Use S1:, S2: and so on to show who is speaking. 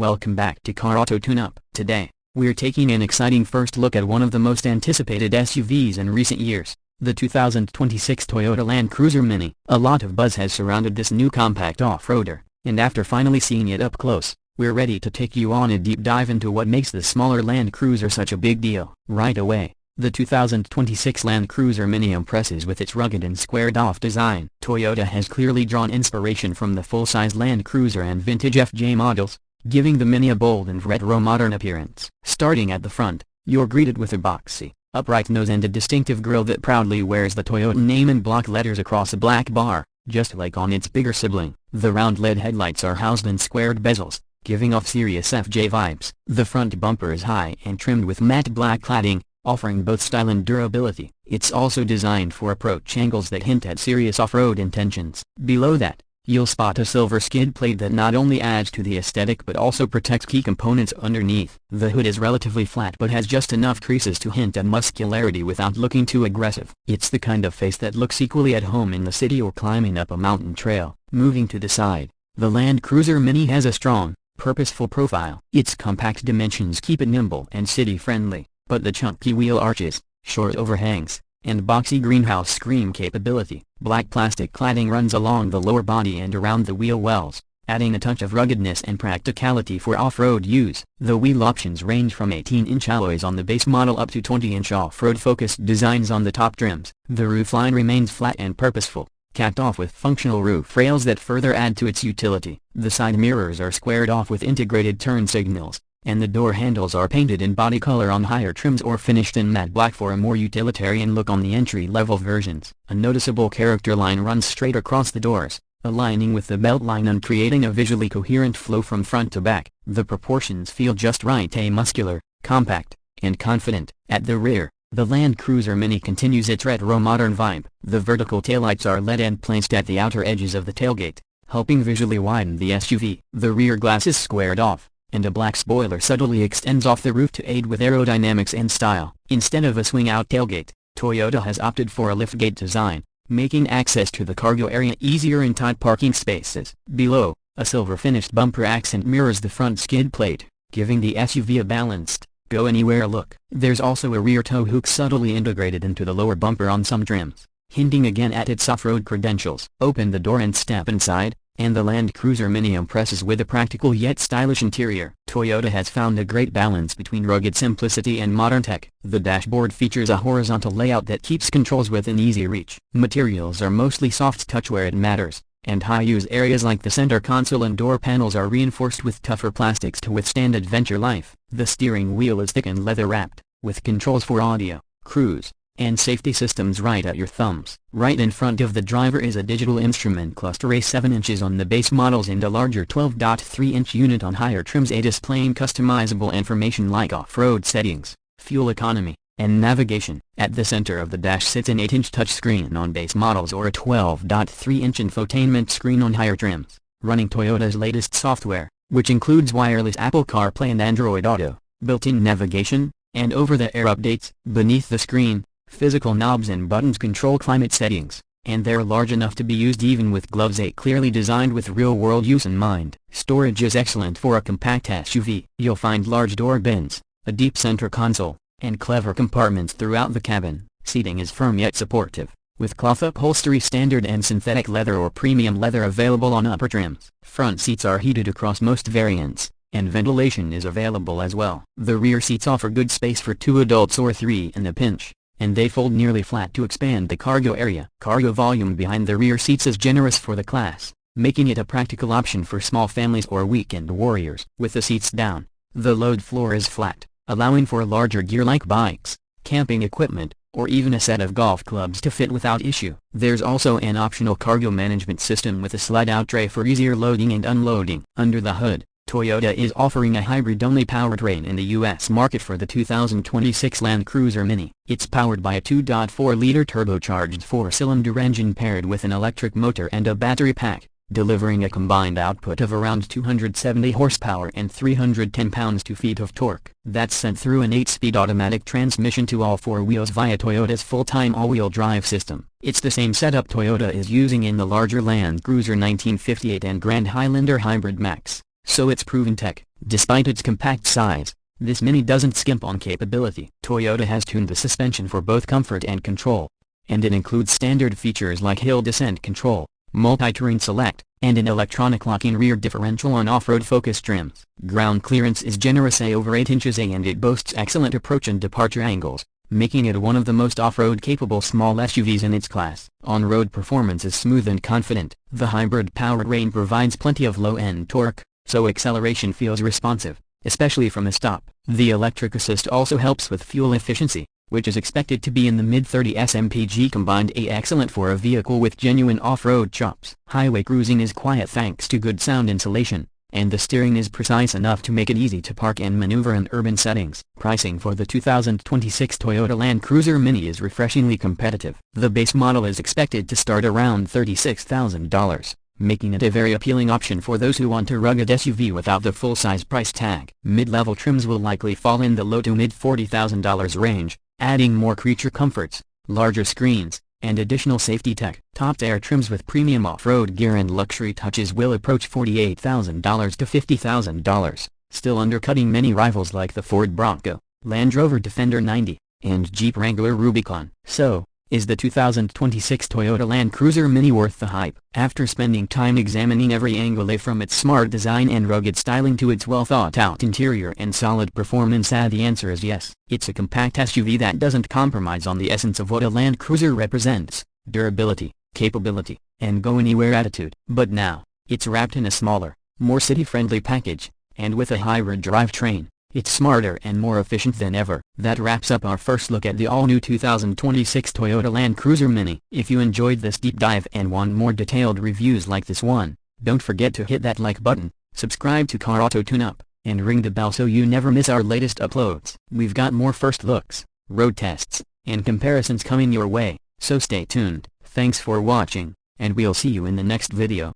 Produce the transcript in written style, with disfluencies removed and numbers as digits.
S1: Welcome back to Car Auto Tune-Up. Today, we're taking an exciting first look at one of the most anticipated SUVs in recent years, the 2026 Toyota Land Cruiser Mini. A lot of buzz has surrounded this new compact off-roader, and after finally seeing it up close, we're ready to take you on a deep dive into what makes the smaller Land Cruiser such a big deal. Right away, the 2026 Land Cruiser Mini impresses with its rugged and squared-off design. Toyota has clearly drawn inspiration from the full-size Land Cruiser and vintage FJ models, giving the Mini a bold and retro-modern appearance. Starting at the front, you're greeted with a boxy, upright nose and a distinctive grille that proudly wears the Toyota name in block letters across a black bar, just like on its bigger sibling. The round LED headlights are housed in squared bezels, giving off serious FJ vibes. The front bumper is high and trimmed with matte black cladding, offering both style and durability. It's also designed for approach angles that hint at serious off-road intentions. Below that, you'll spot a silver skid plate that not only adds to the aesthetic but also protects key components underneath. The hood is relatively flat but has just enough creases to hint at muscularity without looking too aggressive. It's the kind of face that looks equally at home in the city or climbing up a mountain trail. Moving to the side, the Land Cruiser Mini has a strong, purposeful profile. Its compact dimensions keep it nimble and city-friendly, but the chunky wheel arches, short overhangs, and boxy greenhouse screen capability. Black plastic cladding runs along the lower body and around the wheel wells, adding a touch of ruggedness and practicality for off-road use. The wheel options range from 18-inch alloys on the base model up to 20-inch off-road focused designs on the top trims. The roofline remains flat and purposeful, capped off with functional roof rails that further add to its utility. The side mirrors are squared off with integrated turn signals, and the door handles are painted in body color on higher trims or finished in matte black for a more utilitarian look on the entry-level versions. A noticeable character line runs straight across the doors, aligning with the belt line and creating a visually coherent flow from front to back. The proportions feel just right, muscular, compact, and confident. At the rear, the Land Cruiser Mini continues its retro-modern vibe. The vertical taillights are LED and placed at the outer edges of the tailgate, helping visually widen the SUV. The rear glass is squared off, and a black spoiler subtly extends off the roof to aid with aerodynamics and style. Instead of a swing-out tailgate, Toyota has opted for a liftgate design, making access to the cargo area easier in tight parking spaces. Below, a silver-finished bumper accent mirrors the front skid plate, giving the SUV a balanced, go-anywhere look. There's also a rear tow hook subtly integrated into the lower bumper on some trims, hinting again at its off-road credentials. Open the door and step inside, and the Land Cruiser Mini impresses with a practical yet stylish interior. Toyota has found a great balance between rugged simplicity and modern tech. The dashboard features a horizontal layout that keeps controls within easy reach. Materials are mostly soft touch where it matters, and high-use areas like the center console and door panels are reinforced with tougher plastics to withstand adventure life. The steering wheel is thick and leather-wrapped, with controls for audio, cruise, and safety systems right at your thumbs. Right in front of the driver is a digital instrument cluster, a 7 inches on the base models and a larger 12.3-inch unit on higher trims, displaying customizable information like off-road settings, fuel economy, and navigation. At the center of the dash sits an 8-inch touchscreen on base models or a 12.3-inch infotainment screen on higher trims, running Toyota's latest software, which includes wireless Apple CarPlay and Android Auto, built-in navigation, and over-the-air updates. Beneath the screen, physical knobs and buttons control climate settings, and they're large enough to be used even with gloves. Clearly designed with real-world use in mind. Storage is excellent for a compact SUV. You'll find large door bins, a deep center console, and clever compartments throughout the cabin. Seating is firm yet supportive, with cloth upholstery standard and synthetic leather or premium leather available on upper trims. Front seats are heated across most variants, and ventilation is available as well. The rear seats offer good space for 2 adults or 3 in a pinch, and they fold nearly flat to expand the cargo area. Cargo volume behind the rear seats is generous for the class, making it a practical option for small families or weekend warriors. With the seats down, the load floor is flat, allowing for larger gear like bikes, camping equipment, or even a set of golf clubs to fit without issue. There's also an optional cargo management system with a slide-out tray for easier loading and unloading. Under the hood, Toyota is offering a hybrid-only powertrain in the U.S. market for the 2026 Land Cruiser Mini. It's powered by a 2.4-liter turbocharged 4-cylinder engine paired with an electric motor and a battery pack, delivering a combined output of around 270 horsepower and 310 pounds-feet of torque. That's sent through an 8-speed automatic transmission to all 4 wheels via Toyota's full-time all-wheel drive system. It's the same setup Toyota is using in the larger Land Cruiser 1958 and Grand Highlander Hybrid Max, so it's proven tech, Despite its compact size, this Mini doesn't skimp on capability. Toyota has tuned the suspension for both comfort and control, and it includes standard features like hill descent control, multi-terrain select, and an electronic locking rear differential on off-road focus trims. Ground clearance is generous over 8 inches and it boasts excellent approach and departure angles, making it one of the most off-road capable small SUVs in its class. On-road performance is smooth and confident. The hybrid powertrain provides plenty of low-end torque, so acceleration feels responsive, especially from a stop. The electric assist also helps with fuel efficiency, which is expected to be in the mid-30s mpg combined, excellent for a vehicle with genuine off-road chops. Highway cruising is quiet thanks to good sound insulation, and the steering is precise enough to make it easy to park and maneuver in urban settings. Pricing for the 2026 Toyota Land Cruiser Mini is refreshingly competitive. The base model is expected to start around $36,000, making it a very appealing option for those who want a rugged SUV without the full-size price tag. Mid-level trims will likely fall in the low to mid-$40,000 range, adding more creature comforts, larger screens, and additional safety tech. Top-tier trims with premium off-road gear and luxury touches will approach $48,000 to $50,000, still undercutting many rivals like the Ford Bronco, Land Rover Defender 90, and Jeep Wrangler Rubicon. So, is the 2026 Toyota Land Cruiser Mini worth the hype? After spending time examining every angle from its smart design and rugged styling to its well-thought-out interior and solid performance, the answer is yes. It's a compact SUV that doesn't compromise on the essence of what a Land Cruiser represents: durability, capability, and go-anywhere attitude. But now, it's wrapped in a smaller, more city-friendly package, and with a hybrid drivetrain, it's smarter and more efficient than ever. That wraps up our first look at the all-new 2026 Toyota Land Cruiser Mini. If you enjoyed this deep dive and want more detailed reviews like this one, don't forget to hit that like button, subscribe to Car Auto Tune-Up, and ring the bell so you never miss our latest uploads. We've got more first looks, road tests, and comparisons coming your way, so stay tuned. Thanks for watching, and we'll see you in the next video.